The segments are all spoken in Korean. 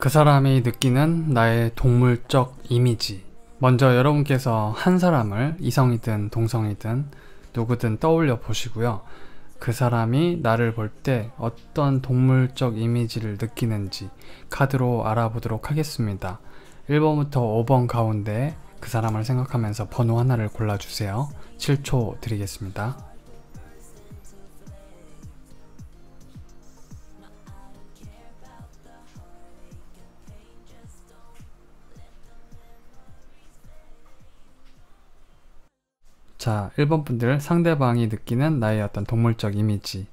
그 사람이 느끼는 나의 동물적 이미지. 먼저 여러분께서 한 사람을 이성이든 동성이든 누구든 떠올려 보시고요. 그 사람이 나를 볼 때 어떤 동물적 이미지를 느끼는지 카드로 알아보도록 하겠습니다. 1번부터 5번 가운데 그 사람을 생각하면서 번호 하나를 골라주세요. 7초 드리겠습니다. 자, 1번 분들, 상대방이 느끼는 나의 어떤 동물적 이미지.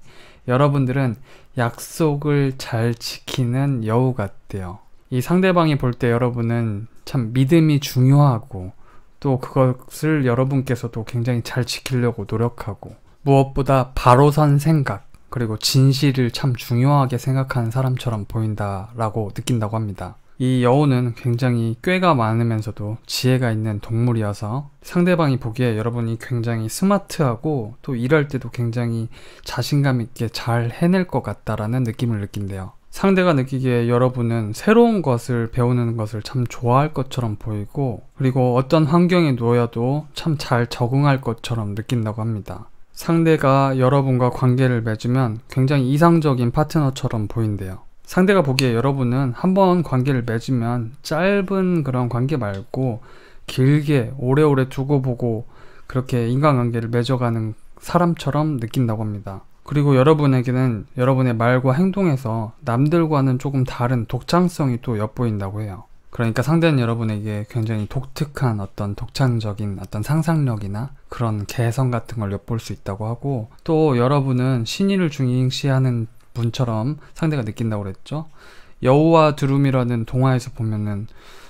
여러분들은 약속을 잘 지키는 여우 같대요. 이 상대방이 볼 때 여러분은 참 믿음이 중요하고 또 그것을 여러분께서도 굉장히 잘 지키려고 노력하고 무엇보다 바로 선 생각 그리고 진실을 참 중요하게 생각하는 사람처럼 보인다라고 느낀다고 합니다. 이 여우는 굉장히 꾀가 많으면서도 지혜가 있는 동물이어서 상대방이 보기에 여러분이 굉장히 스마트하고 또 일할 때도 굉장히 자신감 있게 잘 해낼 것 같다라는 느낌을 느낀대요. 상대가 느끼기에 여러분은 새로운 것을 배우는 것을 참 좋아할 것처럼 보이고 그리고 어떤 환경에 놓여도 참 잘 적응할 것처럼 느낀다고 합니다. 상대가 여러분과 관계를 맺으면 굉장히 이상적인 파트너처럼 보인대요. 상대가 보기에 여러분은 한번 관계를 맺으면 짧은 그런 관계 말고 길게 오래오래 두고 보고 그렇게 인간관계를 맺어가는 사람처럼 느낀다고 합니다. 그리고 여러분에게는 여러분의 말과 행동에서 남들과는 조금 다른 독창성이 또 엿보인다고 해요. 그러니까 상대는 여러분에게 굉장히 독특한 어떤 독창적인 어떤 상상력이나 그런 개성 같은 걸 엿볼 수 있다고 하고 또 여러분은 신의를 중시하는 분처럼 상대가 느낀다고 그랬죠. 여우와 두루미라는 동화에서 보면은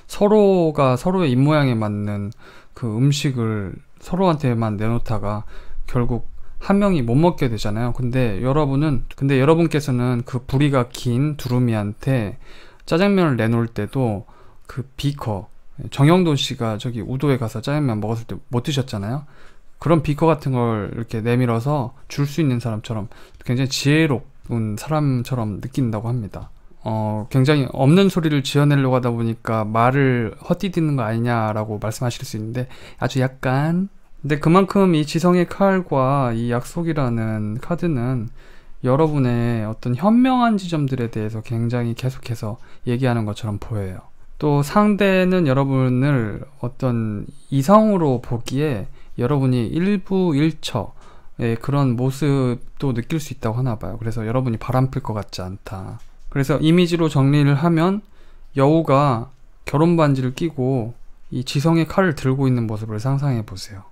서로가 서로의 입모양에 맞는 그 음식을 서로한테만 내놓다가 결국 한 명이 못 먹게 되잖아요. 근데 여러분께서는 그 부리가 긴 두루미한테 짜장면을 내놓을 때도 그 비커, 정영돈 씨가 저기 우도에 가서 짜장면 먹었을 때 못 드셨잖아요. 그런 비커 같은 걸 이렇게 내밀어서 줄 수 있는 사람처럼 굉장히 지혜로운 사람처럼 느낀다고 합니다. 굉장히 없는 소리를 지어내려고 하다 보니까 말을 헛디디는 거 아니냐라고 말씀하실 수 있는데 아주 약간 근데 그만큼 이 지성의 칼과 이 약속이라는 카드는 여러분의 어떤 현명한 지점들에 대해서 굉장히 계속해서 얘기하는 것처럼 보여요. 또 상대는 여러분을 어떤 이성으로 보기에 여러분이 일부일처의 그런 모습도 느낄 수 있다고 하나 봐요. 그래서 여러분이 바람필 것 같지 않다. 그래서 이미지로 정리를 하면 여우가 결혼 반지를 끼고 이 지성의 칼을 들고 있는 모습을 상상해 보세요.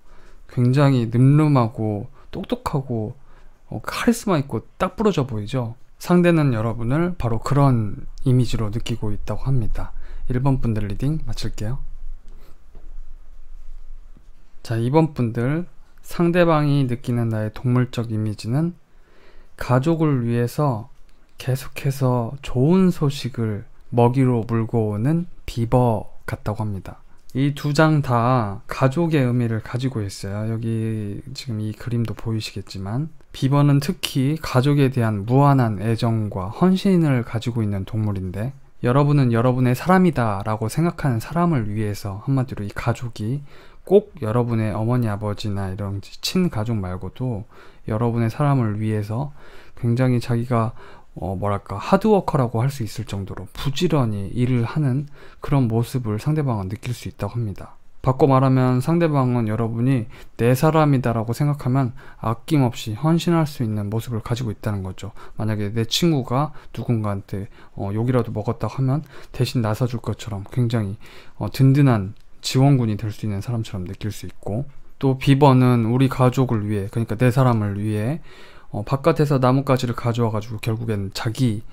굉장히 늠름하고 똑똑하고 카리스마 있고 딱 부러져 보이죠? 상대는 여러분을 바로 그런 이미지로 느끼고 있다고 합니다. 1번 분들 리딩 마칠게요. 자, 2번 분들 상대방이 느끼는 나의 동물적 이미지는 가족을 위해서 계속해서 좋은 소식을 먹이로 물고 오는 비버 같다고 합니다. 이 두 장 다 가족의 의미를 가지고 있어요. 여기 지금 이 그림도 보이시겠지만 비버는 특히 가족에 대한 무한한 애정과 헌신을 가지고 있는 동물인데 여러분은 여러분의 사람이다 라고 생각하는 사람을 위해서 한마디로 이 가족이 꼭 여러분의 어머니 아버지나 이런 친가족 말고도 여러분의 사람을 위해서 굉장히 자기가 하드워커라고 할 수 있을 정도로 부지런히 일을 하는 그런 모습을 상대방은 느낄 수 있다고 합니다. 바꿔 말하면 상대방은 여러분이 내 사람이다 라고 생각하면 아낌없이 헌신할 수 있는 모습을 가지고 있다는 거죠. 만약에 내 친구가 누군가한테 욕이라도 먹었다고 하면 대신 나서줄 것처럼 굉장히 든든한 지원군이 될 수 있는 사람처럼 느낄 수 있고 또 비버는 우리 가족을 위해 그러니까 내 사람을 위해 바깥에서 나뭇가지를 가져와 가지고 결국엔 자기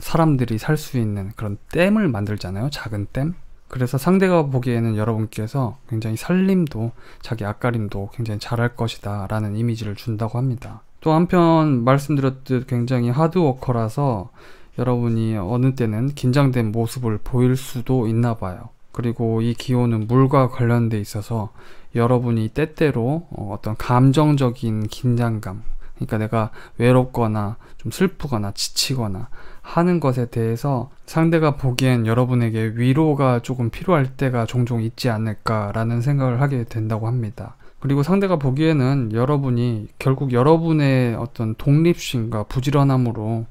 사람들이 살 수 있는 그런 댐을 만들잖아요. 작은 댐. 그래서 상대가 보기에는 여러분께서 굉장히 살림도 자기 앞가림도 굉장히 잘할 것이다 라는 이미지를 준다고 합니다. 또 한편 말씀드렸듯 굉장히 하드워커라서 여러분이 어느 때는 긴장된 모습을 보일 수도 있나 봐요. 그리고 이 기호는 물과 관련돼 있어서 여러분이 때때로 어떤 감정적인 긴장감 그러니까 내가 외롭거나 좀 슬프거나 지치거나 하는 것에 대해서 상대가 보기엔 여러분에게 위로가 조금 필요할 때가 종종 있지 않을까라는 생각을 하게 된다고 합니다. 그리고 상대가 보기에는 여러분이 결국 여러분의 어떤 독립심과 부지런함으로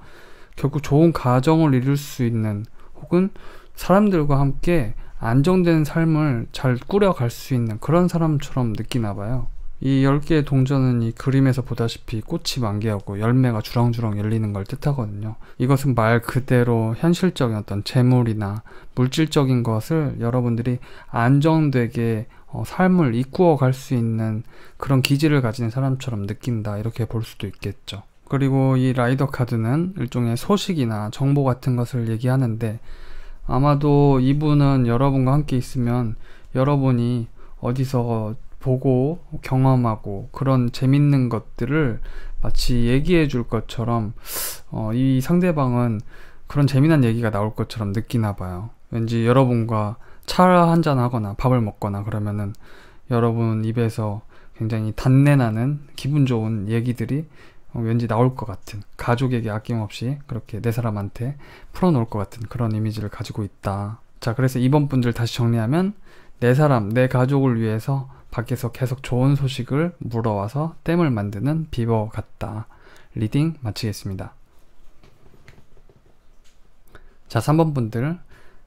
결국 좋은 가정을 이룰 수 있는, 혹은 사람들과 함께 안정된 삶을 잘 꾸려갈 수 있는 그런 사람처럼 느끼나 봐요. 이 10개의 동전은 이 그림에서 보다시피 꽃이 만개하고 열매가 주렁주렁 열리는 걸 뜻하거든요. 이것은 말 그대로 현실적인 어떤 재물이나 물질적인 것을 여러분들이 안정되게 삶을 이꾸어 갈 수 있는 그런 기질을 가진 사람처럼 느낀다, 이렇게 볼 수도 있겠죠. 그리고 이 라이더 카드는 일종의 소식이나 정보 같은 것을 얘기하는데, 아마도 이분은 여러분과 함께 있으면 여러분이 어디서 보고 경험하고 그런 재밌는 것들을 마치 얘기해 줄 것처럼 이 상대방은 그런 재미난 얘기가 나올 것처럼 느끼나 봐요. 왠지 여러분과 차 한잔 하거나 밥을 먹거나 그러면은 여러분 입에서 굉장히 단내나는 기분 좋은 얘기들이 왠지 나올 것 같은, 가족에게 아낌없이 그렇게 내 사람한테 풀어놓을 것 같은 그런 이미지를 가지고 있다. 자, 그래서 이번 분들 다시 정리하면, 내 사람, 내 가족을 위해서 밖에서 계속 좋은 소식을 물어와서 댐을 만드는 비버 같다. 리딩 마치겠습니다. 자, 3번 분들,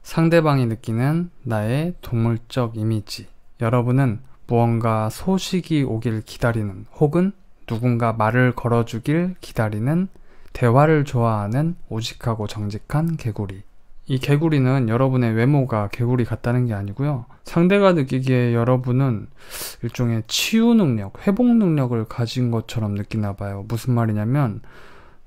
상대방이 느끼는 나의 동물적 이미지. 여러분은 무언가 소식이 오길 기다리는, 혹은 누군가 말을 걸어주길 기다리는, 대화를 좋아하는 오직하고 정직한 개구리. 이 개구리는 여러분의 외모가 개구리 같다는 게 아니고요. 상대가 느끼기에 여러분은 일종의 치유 능력, 회복 능력을 가진 것처럼 느끼나 봐요. 무슨 말이냐면,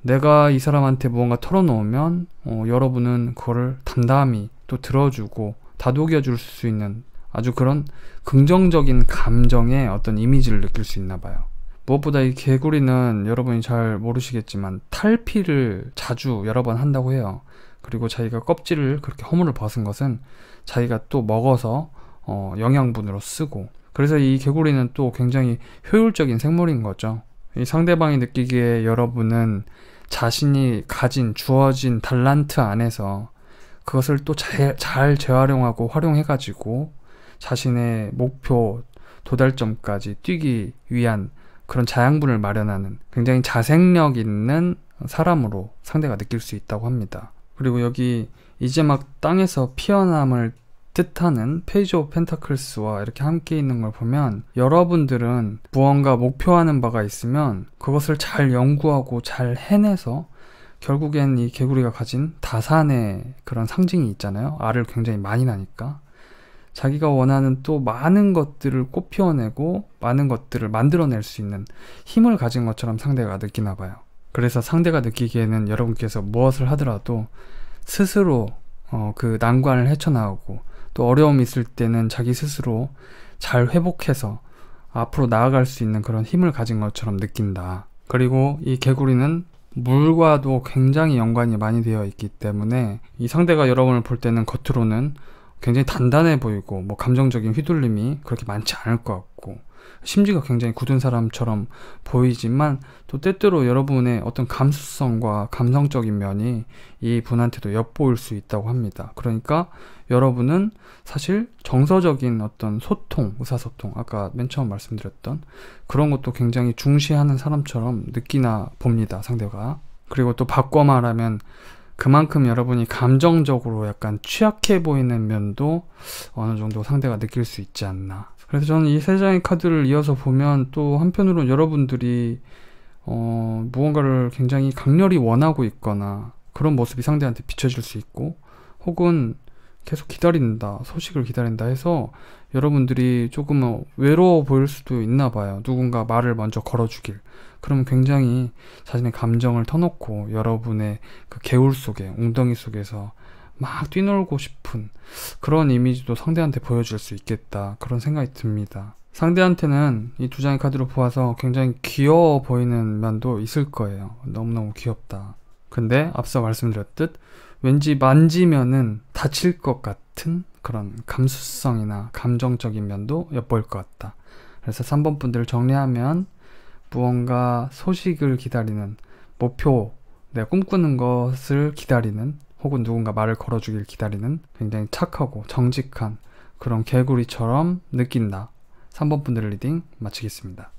내가 이 사람한테 무언가 털어놓으면 여러분은 그거를 담담히 또 들어주고 다독여 줄 수 있는 아주 그런 긍정적인 감정의 어떤 이미지를 느낄 수 있나 봐요. 무엇보다 이 개구리는 여러분이 잘 모르시겠지만 탈피를 자주 여러 번 한다고 해요. 그리고 자기가 껍질을 그렇게 허물을 벗은 것은 자기가 또 먹어서 영양분으로 쓰고, 그래서 이 개구리는 또 굉장히 효율적인 생물인 거죠. 이 상대방이 느끼기에 여러분은 자신이 가진 주어진 달란트 안에서 그것을 또 잘 재활용하고 활용해가지고 자신의 목표 도달점까지 뛰기 위한 그런 자양분을 마련하는 굉장히 자생력 있는 사람으로 상대가 느낄 수 있다고 합니다. 그리고 여기 이제 막 땅에서 피어남을 뜻하는 페이지 오브 펜타클스와 이렇게 함께 있는 걸 보면, 여러분들은 무언가 목표하는 바가 있으면 그것을 잘 연구하고 잘 해내서 결국엔 이 개구리가 가진 다산의 그런 상징이 있잖아요. 알을 굉장히 많이 나니까 자기가 원하는 또 많은 것들을 꽃피워내고 많은 것들을 만들어낼 수 있는 힘을 가진 것처럼 상대가 느끼나 봐요. 그래서 상대가 느끼기에는 여러분께서 무엇을 하더라도 스스로 그 난관을 헤쳐나오고, 또 어려움이 있을 때는 자기 스스로 잘 회복해서 앞으로 나아갈 수 있는 그런 힘을 가진 것처럼 느낀다. 그리고 이 개구리는 물과도 굉장히 연관이 많이 되어 있기 때문에 이 상대가 여러분을 볼 때는 겉으로는 굉장히 단단해 보이고 감정적인 휘둘림이 그렇게 많지 않을 것 같고 심지가 굉장히 굳은 사람처럼 보이지만, 또 때때로 여러분의 어떤 감수성과 감성적인 면이 이 분한테도 엿보일 수 있다고 합니다. 그러니까 여러분은 사실 정서적인 어떤 소통, 의사소통, 아까 맨 처음 말씀드렸던 그런 것도 굉장히 중시하는 사람처럼 느끼나 봅니다, 상대가. 그리고 또 바꿔 말하면 그만큼 여러분이 감정적으로 약간 취약해 보이는 면도 어느 정도 상대가 느낄 수 있지 않나. 그래서 저는 이 세 장의 카드를 이어서 보면 또 한편으로는 여러분들이 무언가를 굉장히 강렬히 원하고 있거나 그런 모습이 상대한테 비춰질 수 있고, 혹은 계속 기다린다, 소식을 기다린다 해서 여러분들이 조금 외로워 보일 수도 있나 봐요. 누군가 말을 먼저 걸어주길. 그러면 굉장히 자신의 감정을 터놓고 여러분의 그 개울 속에, 웅덩이 속에서 막 뛰놀고 싶은 그런 이미지도 상대한테 보여줄 수 있겠다, 그런 생각이 듭니다. 상대한테는 이 두 장의 카드로 보아서 굉장히 귀여워 보이는 면도 있을 거예요. 너무너무 귀엽다. 근데 앞서 말씀드렸듯 왠지 만지면은 다칠 것 같은 그런 감수성이나 감정적인 면도 엿보일 것 같다. 그래서 3번 분들을 정리하면, 무언가 소식을 기다리는, 목표 내가 꿈꾸는 것을 기다리는, 혹은 누군가 말을 걸어주길 기다리는 굉장히 착하고 정직한 그런 개구리처럼 느낀다. 3번 분들 리딩 마치겠습니다.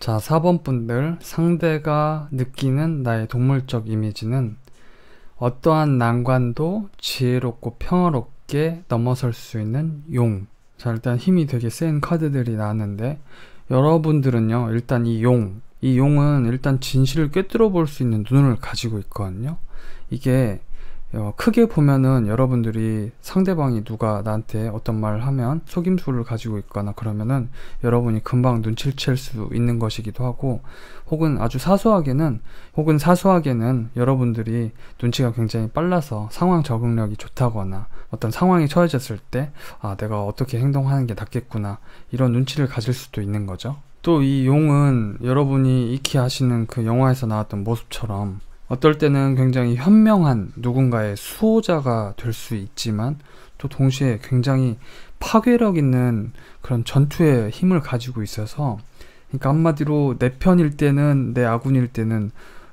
자, 4번 분들, 상대가 느끼는 나의 동물적 이미지는 어떠한 난관도 지혜롭고 평화롭게 넘어설 수 있는 용. 자, 일단 힘이 되게 센 카드들이 나왔는데, 여러분들은요, 일단 이 용은 일단 진실을 꿰뚫어 볼 수 있는 눈을 가지고 있거든요. 이게 크게 보면은 여러분들이 상대방이 누가 나한테 어떤 말을 하면 속임수를 가지고 있거나 그러면은 여러분이 금방 눈치를 챌 수 있는 것이기도 하고, 혹은 아주 사소하게는 여러분들이 눈치가 굉장히 빨라서 상황 적응력이 좋다거나 어떤 상황에 처해졌을 때 내가 어떻게 행동하는 게 낫겠구나, 이런 눈치를 가질 수도 있는 거죠. 또 이 용은 여러분이 익히 아시는 그 영화에서 나왔던 모습처럼 어떨 때는 굉장히 현명한 누군가의 수호자가 될 수 있지만, 또 동시에 굉장히 파괴력 있는 그런 전투의 힘을 가지고 있어서, 그러니까 한마디로 내 편일 때는, 내 아군일 때는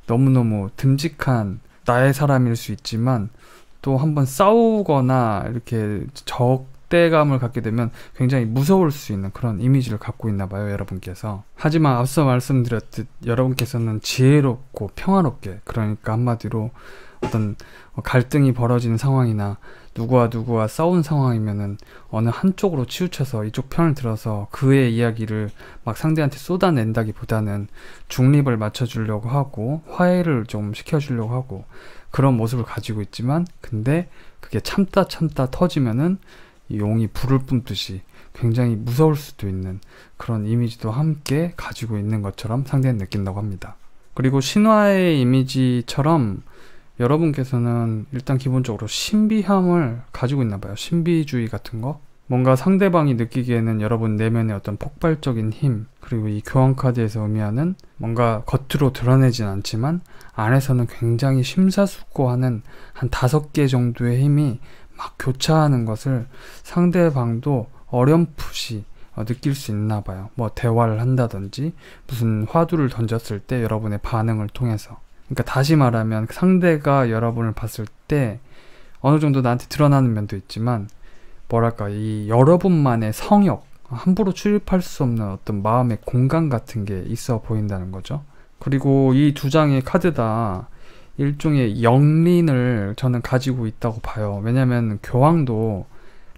너무너무 듬직한 나의 사람일 수 있지만, 또 한번 싸우거나 이렇게 적대감을 갖게 되면 굉장히 무서울 수 있는 그런 이미지를 갖고 있나 봐요, 여러분께서. 하지만 앞서 말씀드렸듯 여러분께서는 지혜롭고 평화롭게, 그러니까 한마디로 어떤 갈등이 벌어지는 상황이나 누구와 싸운 상황이면은 어느 한쪽으로 치우쳐서 이쪽 편을 들어서 그의 이야기를 막 상대한테 쏟아낸다기보다는 중립을 맞춰주려고 하고 화해를 좀 시켜주려고 하고 그런 모습을 가지고 있지만, 근데 그게 참다 터지면은 이 용이 불을 뿜듯이 굉장히 무서울 수도 있는 그런 이미지도 함께 가지고 있는 것처럼 상대는 느낀다고 합니다. 그리고 신화의 이미지처럼 여러분께서는 일단 기본적으로 신비함을 가지고 있나 봐요. 신비주의 같은 거. 뭔가 상대방이 느끼기에는 여러분 내면의 어떤 폭발적인 힘, 그리고 이 교환카드에서 의미하는 뭔가 겉으로 드러내진 않지만 안에서는 굉장히 심사숙고하는 한 5개 정도의 힘이 막 교차하는 것을 상대방도 어렴풋이 느낄 수 있나 봐요. 뭐 대화를 한다든지 무슨 화두를 던졌을 때 여러분의 반응을 통해서. 그러니까 다시 말하면 상대가 여러분을 봤을 때 어느 정도 나한테 드러나는 면도 있지만, 뭐랄까, 이 여러분만의 성역, 함부로 출입할 수 없는 어떤 마음의 공간 같은 게 있어 보인다는 거죠. 그리고 이 2장의 카드 다 일종의 영린을 저는 가지고 있다고 봐요. 왜냐면 교황도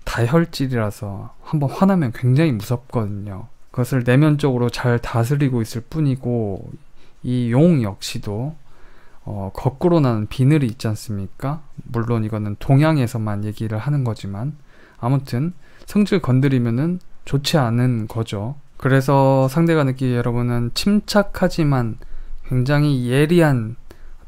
다혈질이라서 한번 화나면 굉장히 무섭거든요. 그것을 내면적으로 잘 다스리고 있을 뿐이고, 이 용 역시도 거꾸로 나는 비늘이 있지 않습니까? 물론 이거는 동양에서만 얘기를 하는 거지만, 아무튼 성질 건드리면은 좋지 않은 거죠. 그래서 상대가 느끼기에 여러분은 침착하지만 굉장히 예리한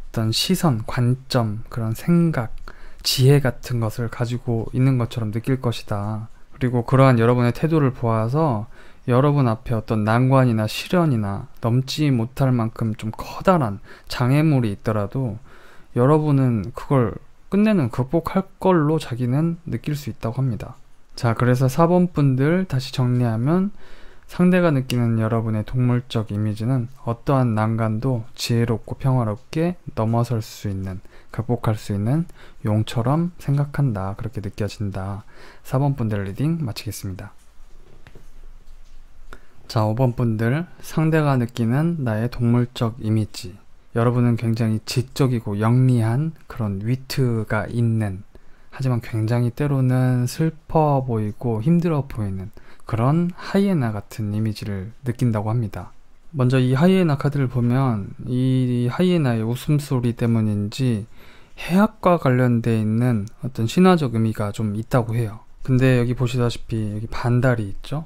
어떤 시선, 관점, 그런 생각, 지혜 같은 것을 가지고 있는 것처럼 느낄 것이다. 그리고 그러한 여러분의 태도를 보아서 여러분 앞에 어떤 난관이나 시련이나 넘지 못할 만큼 좀 커다란 장애물이 있더라도 여러분은 그걸 끝내는 극복할 걸로 자기는 느낄 수 있다고 합니다. 자, 그래서 4번 분들 다시 정리하면, 상대가 느끼는 여러분의 동물적 이미지는 어떠한 난관도 지혜롭고 평화롭게 넘어설 수 있는, 극복할 수 있는 용처럼 생각한다, 그렇게 느껴진다. 4번 분들 리딩 마치겠습니다. 자, 5번 분들, 상대가 느끼는 나의 동물적 이미지. 여러분은 굉장히 지적이고 영리한 그런 위트가 있는, 하지만 굉장히 때로는 슬퍼 보이고 힘들어 보이는 그런 하이에나 같은 이미지를 느낀다고 합니다. 먼저 이 하이에나 카드를 보면 이 하이에나의 웃음소리 때문인지 해악과 관련되어 있는 어떤 신화적 의미가 좀 있다고 해요. 근데 여기 보시다시피 여기 반달이 있죠?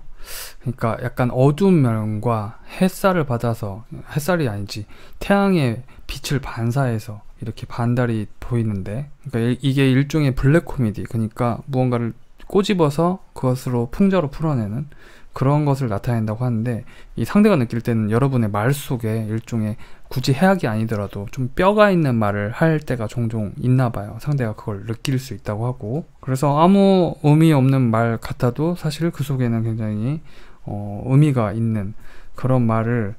그러니까 약간 어두운 면과 햇살을 받아서, 햇살이 아니지, 태양의 빛을 반사해서 이렇게 반달이 보이는데, 그러니까 이게 일종의 블랙 코미디, 그러니까 무언가를 꼬집어서 그것으로 풍자로 풀어내는 그런 것을 나타낸다고 하는데, 이 상대가 느낄 때는 여러분의 말 속에 일종의, 굳이 해악이 아니더라도 좀 뼈가 있는 말을 할 때가 종종 있나 봐요. 상대가 그걸 느낄 수 있다고 하고, 그래서 아무 의미 없는 말 같아도 사실 그 속에는 굉장히 의미가 있는 그런 말을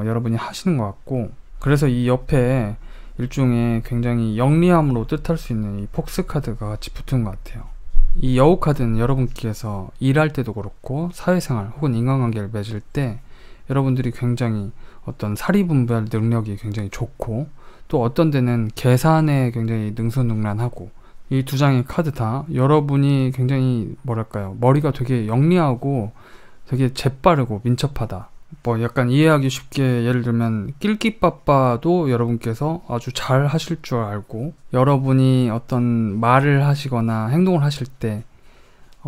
여러분이 하시는 것 같고, 그래서 이 옆에 일종의 굉장히 영리함으로 뜻할 수 있는 이 폭스 카드가 같이 붙은 것 같아요. 이 여우 카드는 여러분께서 일할 때도 그렇고 사회생활 혹은 인간관계를 맺을 때 여러분들이 굉장히 어떤 사리분별 능력이 굉장히 좋고, 또 어떤 데는 계산에 굉장히 능수능란하고, 이 두 장의 카드 다 여러분이 굉장히 뭐랄까요, 머리가 되게 영리하고 되게 재빠르고 민첩하다, 뭐 약간 이해하기 쉽게 예를 들면 낄끼빠빠도 여러분께서 아주 잘 하실 줄 알고, 여러분이 어떤 말을 하시거나 행동을 하실 때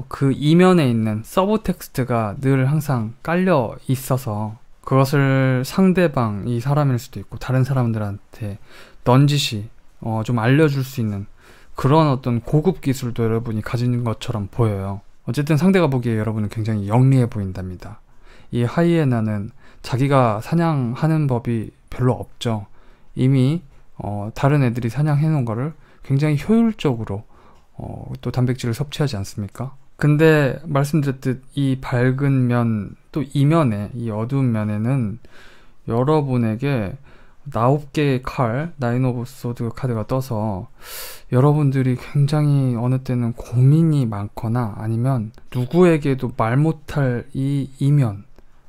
그 이면에 있는 서브 텍스트가 늘 항상 깔려 있어서 그것을 상대방, 이 사람일 수도 있고 다른 사람들한테 넌지시 좀 알려줄 수 있는 그런 어떤 고급 기술도 여러분이 가진 것처럼 보여요. 어쨌든 상대가 보기에 여러분은 굉장히 영리해 보인답니다. 이 하이에나는 자기가 사냥하는 법이 별로 없죠. 이미 다른 애들이 사냥해 놓은 거를 굉장히 효율적으로 또 단백질을 섭취하지 않습니까? 근데 말씀드렸듯 이 밝은 면, 또 이면에, 이 어두운 면에는 여러분에게 9개의 칼, 나인 오브 소드 카드가 떠서 여러분들이 굉장히 어느 때는 고민이 많거나 아니면 누구에게도 말 못할 이 이면,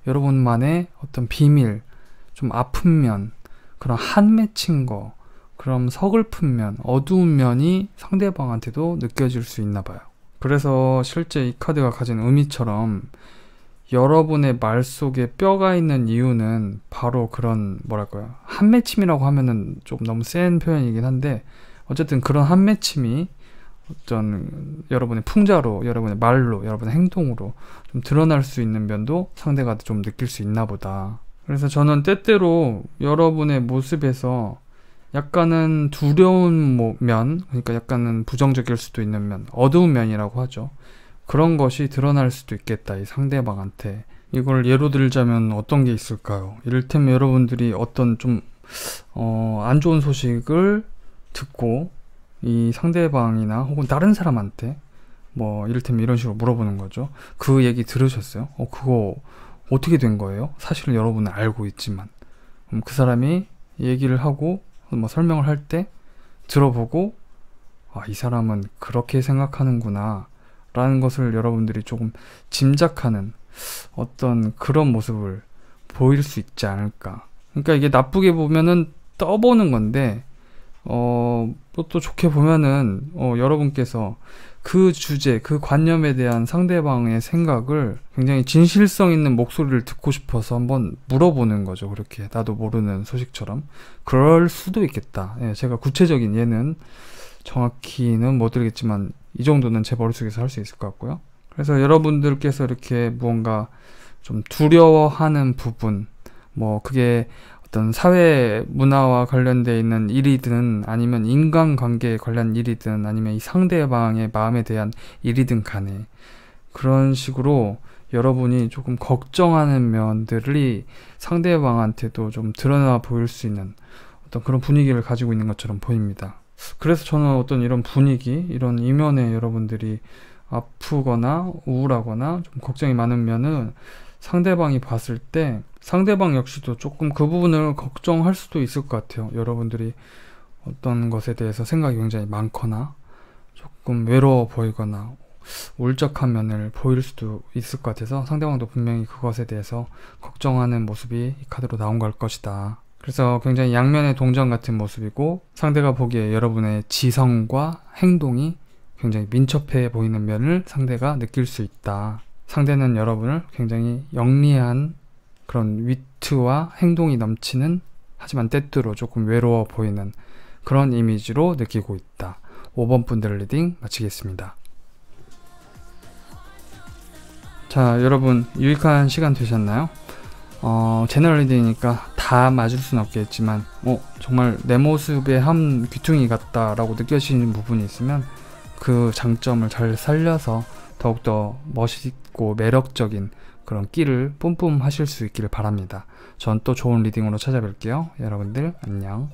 여러분만의 어떤 비밀, 좀 아픈 면, 그런 한 맺힌 거, 그런 서글픈 면, 어두운 면이 상대방한테도 느껴질 수 있나 봐요. 그래서 실제 이 카드가 가진 의미처럼 여러분의 말 속에 뼈가 있는 이유는 바로 그런, 뭐랄까요, 한 맺힘이라고 하면은 좀 너무 센 표현이긴 한데, 어쨌든 그런 한 맺힘이 어떤 여러분의 풍자로, 여러분의 말로, 여러분의 행동으로 좀 드러날 수 있는 면도 상대가 좀 느낄 수 있나 보다. 그래서 저는 때때로 여러분의 모습에서 약간은 두려운 면, 그러니까 약간은 부정적일 수도 있는 면, 어두운 면이라고 하죠. 그런 것이 드러날 수도 있겠다, 이 상대방한테. 이걸 예로 들자면 어떤 게 있을까요? 이를테면 여러분들이 어떤 좀 안 좋은 소식을 듣고 이 상대방이나 혹은 다른 사람한테 뭐 이를테면 이런 식으로 물어보는 거죠. 그 얘기 들으셨어요? 그거 어떻게 된 거예요? 사실은 여러분은 알고 있지만, 그럼 그 사람이 얘기를 하고 뭐 설명을 할 때 들어보고, 이 사람은 그렇게 생각하는구나 라는 것을 여러분들이 조금 짐작하는 어떤 그런 모습을 보일 수 있지 않을까. 그러니까 이게 나쁘게 보면은 떠보는 건데, 또 좋게 보면은 여러분께서 그 주제, 그 관념에 대한 상대방의 생각을 굉장히 진실성 있는 목소리를 듣고 싶어서 한번 물어보는 거죠. 그렇게 나도 모르는 소식처럼. 그럴 수도 있겠다. 제가 구체적인 예는 정확히는 못 드리겠지만 이 정도는 제 머릿속에서 할 수 있을 것 같고요. 그래서 여러분들께서 이렇게 무언가 좀 두려워하는 부분, 뭐 그게 어떤 사회 문화와 관련되어 있는 일이든 아니면 인간관계에 관련 일이든 아니면 이 상대방의 마음에 대한 일이든 간에 그런 식으로 여러분이 조금 걱정하는 면들이 상대방한테도 좀 드러나 보일 수 있는 어떤 그런 분위기를 가지고 있는 것처럼 보입니다. 그래서 저는 어떤 이런 분위기, 이런 이면에 여러분들이 아프거나 우울하거나 좀 걱정이 많은 면은 상대방이 봤을 때 상대방 역시도 조금 그 부분을 걱정할 수도 있을 것 같아요. 여러분들이 어떤 것에 대해서 생각이 굉장히 많거나 조금 외로워 보이거나 울적한 면을 보일 수도 있을 것 같아서 상대방도 분명히 그것에 대해서 걱정하는 모습이 이 카드로 나온 걸 것이다. 그래서 굉장히 양면의 동전 같은 모습이고, 상대가 보기에 여러분의 지성과 행동이 굉장히 민첩해 보이는 면을 상대가 느낄 수 있다. 상대는 여러분을 굉장히 영리한 그런 위트와 행동이 넘치는, 하지만 때때로 조금 외로워 보이는 그런 이미지로 느끼고 있다. 5번 분들 리딩 마치겠습니다. 자, 여러분 유익한 시간 되셨나요? 제너럴 리딩이니까 다 맞을 수는 없겠지만 정말 내 모습의 한 귀퉁이 같다라고 느껴지는 부분이 있으면 그 장점을 잘 살려서 더욱더 멋있고 매력적인 그런 끼를 뿜뿜 하실 수 있기를 바랍니다. 전 또 좋은 리딩으로 찾아뵐게요. 여러분들 안녕.